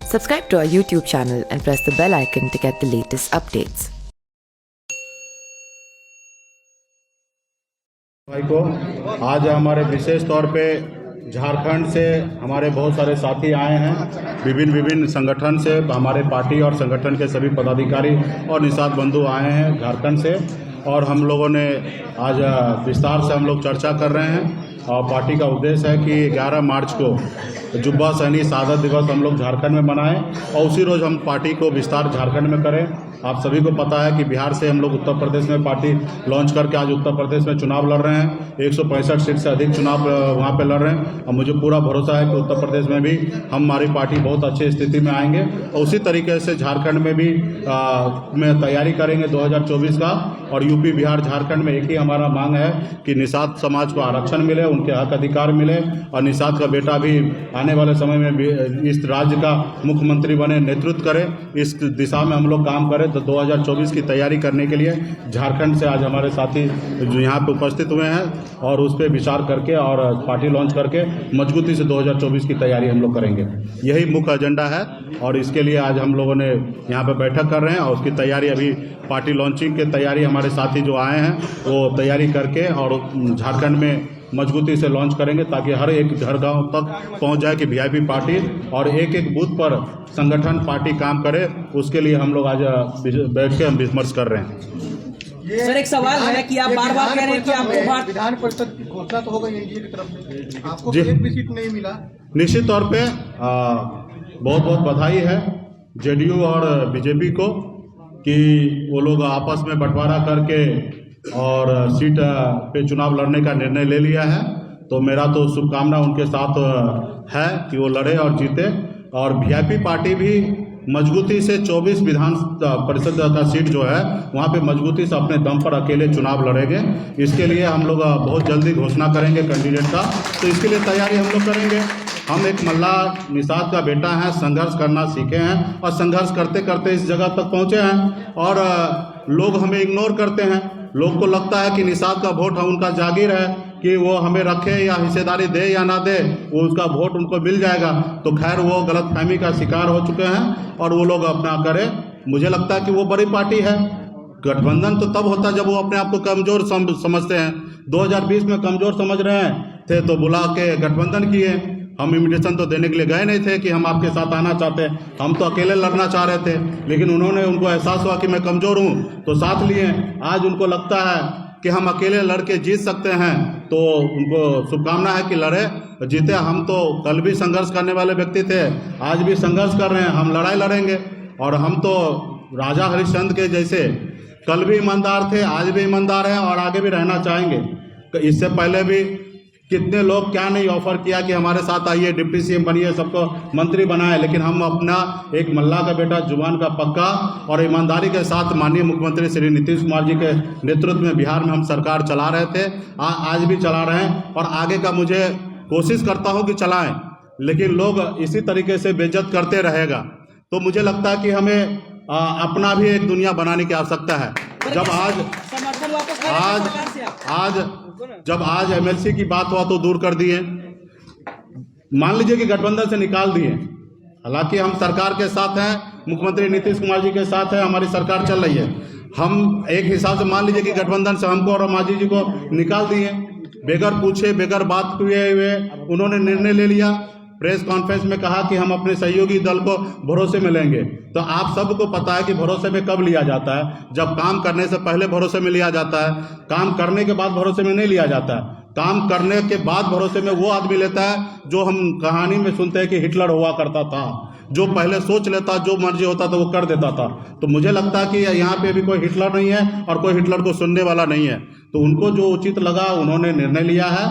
Subscribe to our YouTube channel and press the bell icon to get the latest updates. भाई को आज हमारे विशेष तौर पे झारखंड से हमारे बहुत सारे साथी आए हैं। विभिन्न संगठन से हमारे पार्टी और संगठन के सभी पदाधिकारी और निषाद बंधु आए हैं झारखंड से, और हम लोगों ने आज विस्तार से हम लोग चर्चा कर रहे हैं। और पार्टी का उद्देश्य है कि 11 मार्च को जुब्बा सहनी शहादत दिवस हम लोग झारखंड में मनाएं और उसी रोज़ हम पार्टी को विस्तार झारखंड में करें। आप सभी को पता है कि बिहार से हम लोग उत्तर प्रदेश में पार्टी लॉन्च करके आज उत्तर प्रदेश में चुनाव लड़ रहे हैं। 165 सीट से अधिक चुनाव वहाँ पे लड़ रहे हैं और मुझे पूरा भरोसा है कि उत्तर प्रदेश में भी हमारी पार्टी बहुत अच्छी स्थिति में आएंगे और उसी तरीके से झारखंड में भी में तैयारी करेंगे 2024 का। और यूपी, बिहार, झारखंड में एक ही हमारा मांग है कि निषाद समाज को आरक्षण मिले, उनके हक अधिकार मिले और निषाद का बेटा भी आने वाले समय में भी इस राज्य का मुख्यमंत्री बने, नेतृत्व करे। इस दिशा में हम लोग काम करें तो 2024 की तैयारी करने के लिए झारखंड से आज हमारे साथी जो यहाँ पे उपस्थित हुए हैं और उस पर विचार करके और पार्टी लॉन्च करके मजबूती से 2024 की तैयारी हम लोग करेंगे। यही मुख्य एजेंडा है और इसके लिए आज हम लोगों ने यहाँ पे बैठक कर रहे हैं और उसकी तैयारी अभी पार्टी लॉन्चिंग की तैयारी हमारे साथी जो आए हैं वो तैयारी करके और झारखंड में मजबूती से लॉन्च करेंगे ताकि हर एक घर गांव तक पहुंच जाए कि वीआईपी पार्टी और एक बूथ पर संगठन पार्टी काम करे। उसके लिए हम लोग आज बैठ के हम विमर्श कर रहे हैं। सर, एक सवाल है कि आप बार बार कह रहे हैं कि आपको विधान परिषद की घोषणा तो हो गई एनडीए की तरफ से, आपको जी एक भी सीट नहीं मिला। निश्चित तौर पे बहुत बहुत बधाई है जेडीयू और बीजेपी को कि वो लोग आपस में बंटवारा करके और सीट पे चुनाव लड़ने का निर्णय ले लिया है। तो मेरा तो शुभकामना उनके साथ है कि वो लड़े और जीते। और वीआईपी पार्टी भी मजबूती से 24 विधान परिषद का सीट जो है वहाँ पे मजबूती से अपने दम पर अकेले चुनाव लड़ेंगे। इसके लिए हम लोग बहुत जल्दी घोषणा करेंगे कैंडिडेट का, तो इसके लिए तैयारी हम लोग करेंगे। हम एक मल्ला निषाद का बेटा है, संघर्ष करना सीखे हैं और संघर्ष करते करते इस जगह तक पहुँचे हैं और लोग हमें इग्नोर करते हैं। लोग को लगता है कि निषाद का वोट उनका जागीर है कि वो हमें रखे या हिस्सेदारी दे या ना दे, वो उसका वोट उनको मिल जाएगा। तो खैर वो गलतफहमी का शिकार हो चुके हैं और वो लोग अपना करें। मुझे लगता है कि वो बड़ी पार्टी है। गठबंधन तो तब होता है जब वो अपने आप को कमज़ोर समझते हैं। 2020 में कमज़ोर समझ रहे हैं थे तो बुला के गठबंधन किए। हम इन्विटेशन तो देने के लिए गए नहीं थे कि हम आपके साथ आना चाहते हैं, हम तो अकेले लड़ना चाह रहे थे, लेकिन उनको एहसास हुआ कि मैं कमज़ोर हूँ तो साथ लिए। आज उनको लगता है कि हम अकेले लड़के जीत सकते हैं, तो उनको शुभकामना है कि लड़े जीते। हम तो कल भी संघर्ष करने वाले व्यक्ति थे, आज भी संघर्ष कर रहे हैं, हम लड़ाई लड़ेंगे। और हम तो राजा हरिश्चंद्र के जैसे कल भी ईमानदार थे, आज भी ईमानदार हैं और आगे भी रहना चाहेंगे। इससे पहले भी कितने लोग क्या नहीं ऑफर किया कि हमारे साथ आइए, डिप्टी सीएम बनिए, सबको मंत्री बनाए, लेकिन हम अपना एक मल्ला का बेटा, जुबान का पक्का और ईमानदारी के साथ माननीय मुख्यमंत्री श्री नीतीश कुमार जी के नेतृत्व में बिहार में हम सरकार चला रहे थे, आज भी चला रहे हैं और आगे का मुझे कोशिश करता हूँ कि चलाएं, लेकिन लोग इसी तरीके से बेइज्जत करते रहेगा। तो मुझे लगता है कि हमें अपना भी एक दुनिया बनाने की आवश्यकता है। जब आज एमएलसी की बात हुआ तो दूर कर दिए, मान लीजिए कि गठबंधन से निकाल दिए। हालांकि हम सरकार के साथ हैं, मुख्यमंत्री नीतीश कुमार जी के साथ है, हमारी सरकार चल रही है। हम एक हिसाब से मान लीजिए कि गठबंधन से हमको और मांझी जी को निकाल दिए, बगैर पूछे बगैर बात हुए उन्होंने निर्णय ले लिया। प्रेस कॉन्फ्रेंस में कहा कि हम अपने सहयोगी दल को भरोसे में लेंगे। तो आप सबको पता है कि भरोसे में कब लिया जाता है, जब काम करने से पहले भरोसे में लिया जाता है, काम करने के बाद भरोसे में नहीं लिया जाता है। काम करने के बाद भरोसे में वो आदमी लेता है जो हम कहानी में सुनते हैं कि हिटलर हुआ करता था, जो पहले सोच लेता, जो मर्जी होता था वो कर देता था। तो मुझे लगता है कि यहाँ पे भी कोई हिटलर नहीं है और कोई हिटलर को सुनने वाला नहीं है। तो उनको जो उचित लगा उन्होंने निर्णय लिया है।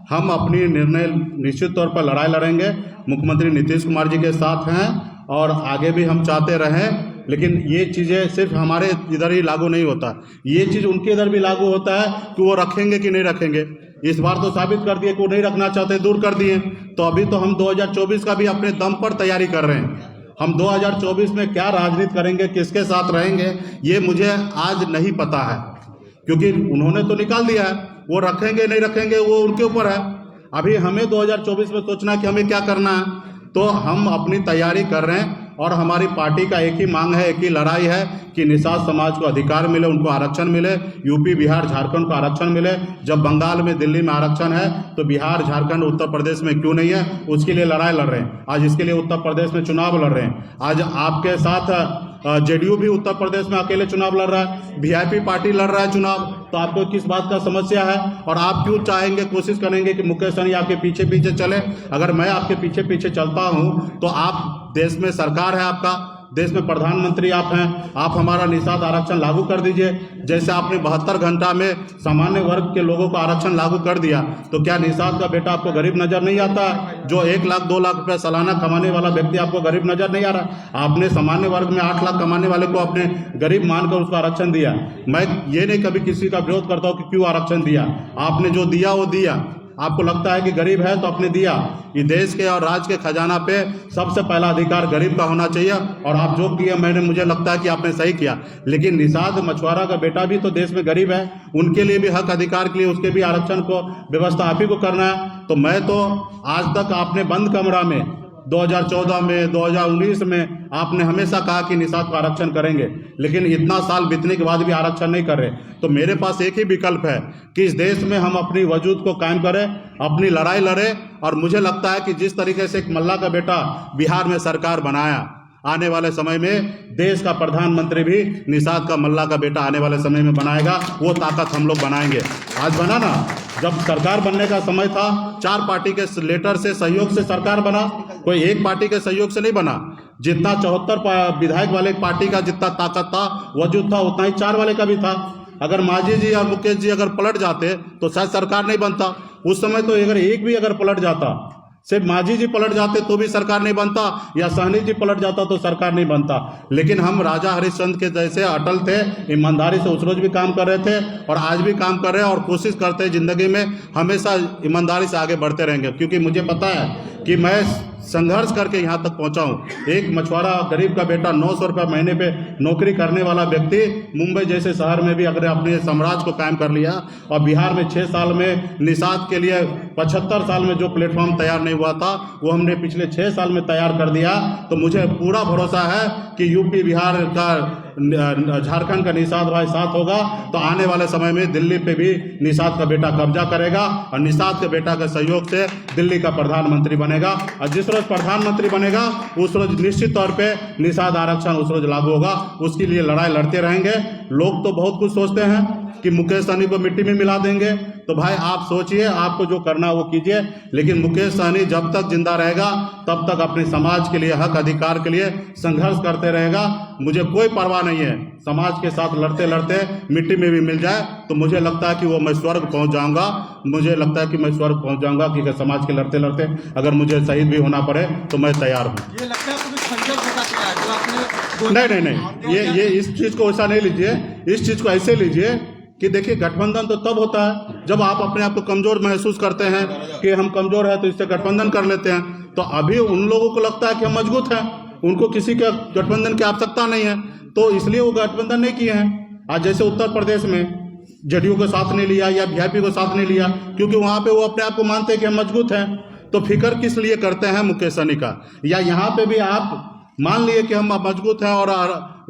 हम अपनी निर्णय निश्चित तौर पर लड़ाई लड़ेंगे, मुख्यमंत्री नीतीश कुमार जी के साथ हैं और आगे भी हम चाहते रहें। लेकिन ये चीज़ें सिर्फ हमारे इधर ही लागू नहीं होता, ये चीज़ उनके इधर भी लागू होता है कि वो रखेंगे कि नहीं रखेंगे। इस बार तो साबित कर दिए कि वो नहीं रखना चाहते, दूर कर दिए। तो अभी तो हम 2024 का भी अपने दम पर तैयारी कर रहे हैं। हम 2024 में क्या राजनीति करेंगे, किसके साथ रहेंगे, ये मुझे आज नहीं पता है, क्योंकि उन्होंने तो निकाल दिया है। वो रखेंगे नहीं रखेंगे वो उनके ऊपर है। अभी हमें 2024 में सोचना है कि हमें क्या करना है। तो हम अपनी तैयारी कर रहे हैं और हमारी पार्टी का एक ही मांग है, एक ही लड़ाई है कि निषाद समाज को अधिकार मिले, उनको आरक्षण मिले, यूपी बिहार झारखंड को आरक्षण मिले। जब बंगाल में दिल्ली में आरक्षण है तो बिहार झारखंड उत्तर प्रदेश में क्यों नहीं है? उसके लिए लड़ाई लड़ रहे हैं। आज इसके लिए उत्तर प्रदेश में चुनाव लड़ रहे हैं। आज आपके साथ जेडीयू भी उत्तर प्रदेश में अकेले चुनाव लड़ रहा है, वीआईपी पार्टी लड़ रहा है चुनाव। तो आपको किस बात का समस्या है? और आप क्यों चाहेंगे, कोशिश करेंगे कि मुकेश सहनी आपके पीछे पीछे चले? अगर मैं आपके पीछे पीछे चलता हूं तो आप, देश में सरकार है आपका, देश में प्रधानमंत्री आप हैं, आप हमारा निषाद आरक्षण लागू कर दीजिए। जैसे आपने 72 घंटा में सामान्य वर्ग के लोगों को आरक्षण लागू कर दिया, तो क्या निषाद का बेटा आपको गरीब नजर नहीं आता? जो 1 लाख 2 लाख रुपए सालाना कमाने वाला व्यक्ति आपको गरीब नजर नहीं आ रहा? आपने सामान्य वर्ग में 8 लाख कमाने वाले को अपने गरीब मानकर उसको आरक्षण दिया। मैं ये नहीं कभी किसी का विरोध करता हूँ कि क्यों आरक्षण दिया, आपने जो दिया वो दिया। आपको लगता है कि गरीब है तो आपने दिया। ये देश के और राज्य के खजाना पे सबसे पहला अधिकार गरीब का होना चाहिए, और आप जो किया, मुझे लगता है कि आपने सही किया। लेकिन निषाद मछुआरा का बेटा भी तो देश में गरीब है, उनके लिए भी हक अधिकार के लिए उसके भी आरक्षण को व्यवस्था आप ही को करना है। तो मैं तो आज तक आपने बंद कमरा में 2014 में 2019 में आपने हमेशा कहा कि निषाद को आरक्षण करेंगे, लेकिन इतना साल बीतने के बाद भी आरक्षण नहीं कर रहे। तो मेरे पास एक ही विकल्प है कि इस देश में हम अपनी वजूद को कायम करें, अपनी लड़ाई लड़े। और मुझे लगता है कि जिस तरीके से एक मल्ला का बेटा बिहार में सरकार बनाया, आने वाले समय में देश का प्रधानमंत्री भी निषाद का, मल्ला का बेटा आने वाले समय में बनाएगा। वो ताकत हम लोग बनाएंगे। आज बना ना, जब सरकार बनने का समय था 4 पार्टी के लेटर से, सहयोग से सरकार बना, कोई एक पार्टी के सहयोग से नहीं बना। जितना 74 विधायक वाले पार्टी का जितना ताकत था, वजूद था, उतना ही 4 वाले का भी था। अगर मांझी जी और मुकेश जी अगर पलट जाते तो शायद सरकार नहीं बनता। उस समय तो अगर एक भी अगर पलट जाता, सिर्फ मांझी जी पलट जाते तो भी सरकार नहीं बनता, या सहनी जी पलट जाता तो सरकार नहीं बनता। लेकिन हम राजा हरिश्चंद्र के जैसे अटल थे, ईमानदारी से उस रोज भी काम कर रहे थे और आज भी काम कर रहे हैं, और कोशिश करते हैं जिंदगी में हमेशा ईमानदारी से आगे बढ़ते रहेंगे। क्योंकि मुझे पता है कि मैं संघर्ष करके यहाँ तक पहुँचा हूँ। एक मछुआरा गरीब का बेटा 900 रुपये महीने पे नौकरी करने वाला व्यक्ति मुंबई जैसे शहर में भी अगर अपने साम्राज्य को कायम कर लिया, और बिहार में 6 साल में निषाद के लिए 75 साल में जो प्लेटफॉर्म तैयार नहीं हुआ था वो हमने पिछले 6 साल में तैयार कर दिया। तो मुझे पूरा भरोसा है कि यूपी बिहार का, झारखंड का निषाद भाई साथ होगा तो आने वाले समय में दिल्ली पे भी निषाद का बेटा कब्जा करेगा, और निषाद के बेटा के सहयोग से दिल्ली का प्रधानमंत्री बनेगा। और जिस रोज प्रधानमंत्री बनेगा उस रोज निश्चित तौर पे निषाद आरक्षण उस रोज लागू होगा। उसके लिए लड़ाई लड़ते रहेंगे। लोग तो बहुत कुछ सोचते हैं कि मुकेश सहनी को मिट्टी में मिला देंगे, तो भाई आप सोचिए, आपको जो करना वो कीजिए। लेकिन मुकेश सहनी जब तक जिंदा रहेगा तब तक अपने समाज के लिए, हक अधिकार के लिए संघर्ष करते रहेगा। मुझे कोई परवाह नहीं है, समाज के साथ लड़ते लड़ते मिट्टी में भी मिल जाए तो मुझे लगता है कि वो मैं स्वर्ग पहुंच जाऊंगा। मुझे लगता है कि मैं स्वर्ग पहुंच जाऊंगा, क्योंकि समाज के लड़ते लड़ते अगर मुझे शहीद भी होना पड़े तो मैं तैयार हूँ। ये लगता है आपको कुछ संघर्ष होता है जो आपने नहीं, ये इस चीज को ऐसा नहीं लीजिए, इस चीज को ऐसे लीजिए कि देखिए, गठबंधन तो तब होता है जब आप अपने आप को कमजोर महसूस करते हैं कि हम कमजोर है तो इससे गठबंधन कर लेते हैं। तो अभी उन लोगों को लगता है कि हम मजबूत हैं, उनको किसी के गठबंधन की आवश्यकता नहीं है, तो इसलिए वो गठबंधन नहीं किए हैं। आज जैसे उत्तर प्रदेश में जेडीयू को साथ नहीं लिया या वीआईपी को साथ नहीं लिया, क्योंकि वहां पे वो अपने आप को मानते हैं कि हम मजबूत हैं। तो फिक्र किस लिए करते हैं मुकेश सहनी का? या यहाँ पे भी आप मान लिए कि हम मजबूत हैं और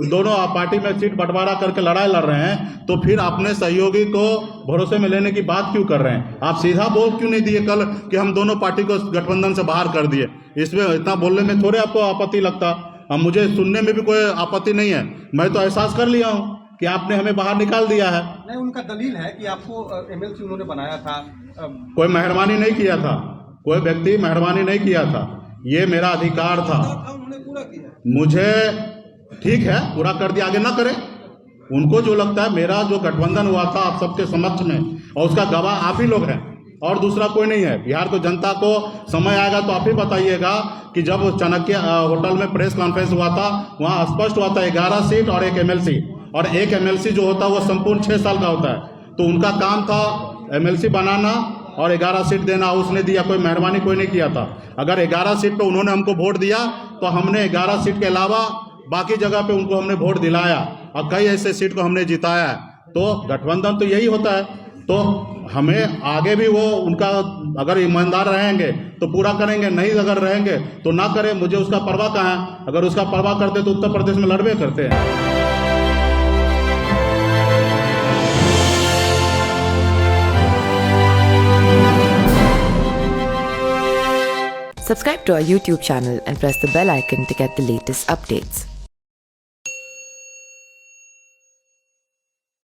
दोनों पार्टी में सीट बंटवारा करके लड़ाई लड़ रहे हैं, तो फिर अपने सहयोगी को भरोसे में लेने की बात क्यों कर रहे हैं? आप सीधा बोल क्यों नहीं दिए कल कि हम दोनों पार्टी को गठबंधन से बाहर कर दिए? इसमें इतना बोलने में थोड़े आपको आपत्ति लगता? अब मुझे सुनने में भी कोई आपत्ति नहीं है, मैं तो एहसास कर लिया हूँ कि आपने हमें बाहर निकाल दिया है। नहीं, उनका दलील है कि आपको एमएलसी उन्होंने बनाया था। कोई मेहरबानी नहीं किया था, कोई व्यक्ति मेहरबानी नहीं किया था, ये मेरा अधिकार था। मुझे ठीक है, पूरा कर दिया, आगे ना करें। उनको जो लगता है, मेरा जो गठबंधन हुआ था आप सबके समक्ष में, और उसका गवाह आप ही लोग हैं और दूसरा कोई नहीं है। बिहार को जनता को समय आएगा तो आप ही बताइएगा कि जब चाणक्य होटल में प्रेस कॉन्फ्रेंस हुआ था वहाँ स्पष्ट हुआ था 11 सीट और 1 एमएलसी, और 1 एमएलसी जो होता है वो संपूर्ण 6 साल का होता है। तो उनका काम था एमएलसी बनाना और 11 सीट देना, उसने दिया, कोई मेहरबानी कोई नहीं किया था। अगर 11 सीट पे उन्होंने हमको वोट दिया तो हमने 11 सीट के अलावा बाकी जगह पे उनको हमने वोट दिलाया और कई ऐसे सीट को हमने जिताया है। तो गठबंधन तो यही होता है। तो हमें आगे भी वो उनका, अगर ईमानदार रहेंगे तो पूरा करेंगे, नहीं अगर रहेंगे तो ना करें, मुझे उसका परवाह कहाँ है। अगर उसका परवाह करते तो उत्तर प्रदेश में लड़बे करते हैं। Subscribe to our YouTube channel and press the bell icon to get the latest updates.